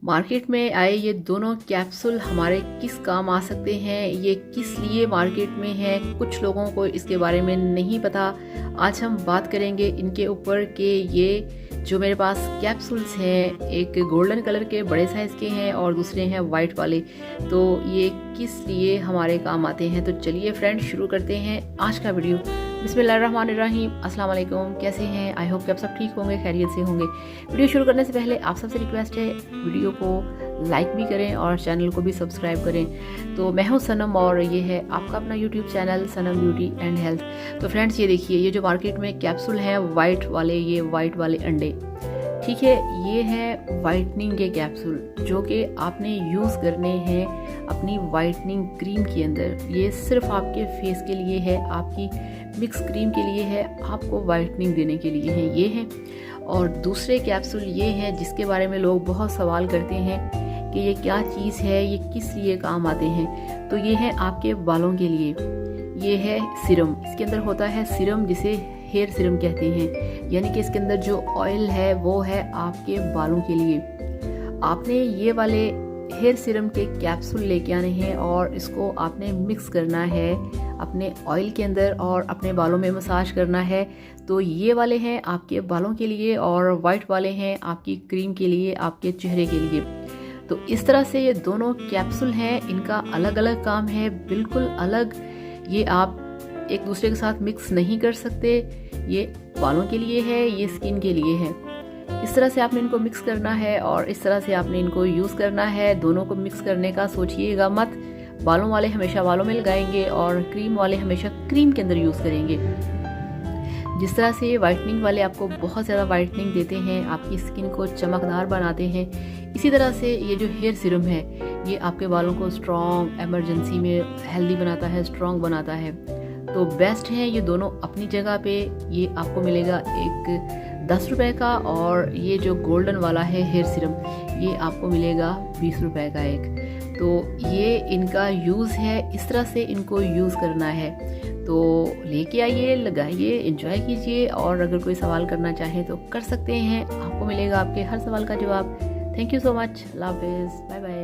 Market में आए ये दोनों कैप्सूल हमारे किस काम आ सकते हैं, ये किस लिए मार्केट में है, कुछ लोगों को इसके बारे में नहीं पता। आज हम बात करेंगे इनके ऊपर कि ये जो मेरे पास कैप्सूल्स हैं, एक गोल्डन कलर के बड़े साइज़ के हैं और दूसरे हैं वाइट वाले, तो ये किस लिए हमारे काम आते हैं। तो चलिए फ्रेंड्स शुरू करते हैं आज का वीडियो। बिस्मिल्लाहिर्रहमानिर्रहीम, अस्सलाम वालेकुम। कैसे हैं? आई होप कि आप सब ठीक होंगे, खैरियत से होंगे। वीडियो शुरू करने से पहले आप सबसे रिक्वेस्ट है, वीडियो को लाइक भी करें और चैनल को भी सब्सक्राइब करें। तो मैं हूं सनम और ये है आपका अपना YouTube channel Sanam beauty and health. तो फ्रेंड्स ये देखिए, ये जो मार्केट में कैप्सूल हैं वाइट वाले, ये वाइट वाले अंडे, ठीक है, ये है वाइटनिंग के कैप्सूल जो कि आपने यूज़ करने हैं अपनी वाइटनिंग क्रीम के अंदर। ये सिर्फ आपके फेस के लिए है, आपकी मिक्स क्रीम के लिए है, आपको वाइटनिंग देने के लिए है ये है। और दूसरे कैप्सूल ये हैं जिसके बारे में लोग बहुत सवाल करते हैं कि ये क्या चीज़ है, ये किस लिए काम आते हैं। तो ये है आपके बालों के लिए, ये है सिरम। इसके अंदर होता है सिरम जिसे हेयर सिरम कहते हैं, यानी कि इसके अंदर जो ऑयल है वो है आपके बालों के लिए। आपने ये वाले हेयर सिरम के कैप्सूल लेके आने हैं और इसको आपने मिक्स करना है अपने ऑयल के अंदर और अपने बालों में मसाज करना है। तो ये वाले हैं आपके बालों के लिए और वाइट वाले हैं आपकी क्रीम के लिए, आपके चेहरे के लिए। तो इस तरह से ये दोनों कैप्सूल हैं, इनका अलग अलग काम है, बिल्कुल अलग। ये आप एक दूसरे के साथ मिक्स नहीं कर सकते। ये बालों के लिए है, ये स्किन के लिए है। इस तरह से आपने इनको मिक्स करना है और इस तरह से आपने इनको यूज़ करना है। दोनों को मिक्स करने का सोचिएगा मत। बालों वाले हमेशा बालों में लगाएंगे और क्रीम वाले हमेशा क्रीम के अंदर यूज़ करेंगे। जिस तरह से वाइटनिंग वाले आपको बहुत ज़्यादा वाइटनिंग देते हैं, आपकी स्किन को चमकदार बनाते हैं, इसी तरह से ये जो हेयर सिरम है ये आपके बालों को स्ट्रॉन्ग, इमरजेंसी में हेल्दी बनाता है, स्ट्रॉन्ग बनाता है। तो बेस्ट हैं ये दोनों अपनी जगह पे। ये आपको मिलेगा एक 10 रुपए का और ये जो गोल्डन वाला है हेयर सिरम ये आपको मिलेगा 20 रुपए का एक। तो ये इनका यूज़ है, इस तरह से इनको यूज़ करना है। तो लेके आइए, लगाइए, एंजॉय कीजिए और अगर कोई सवाल करना चाहें तो कर सकते हैं। आपको मिलेगा आपके हर सवाल का जवाब। Thank you so much. Allah हाफिज़, बाय बाय।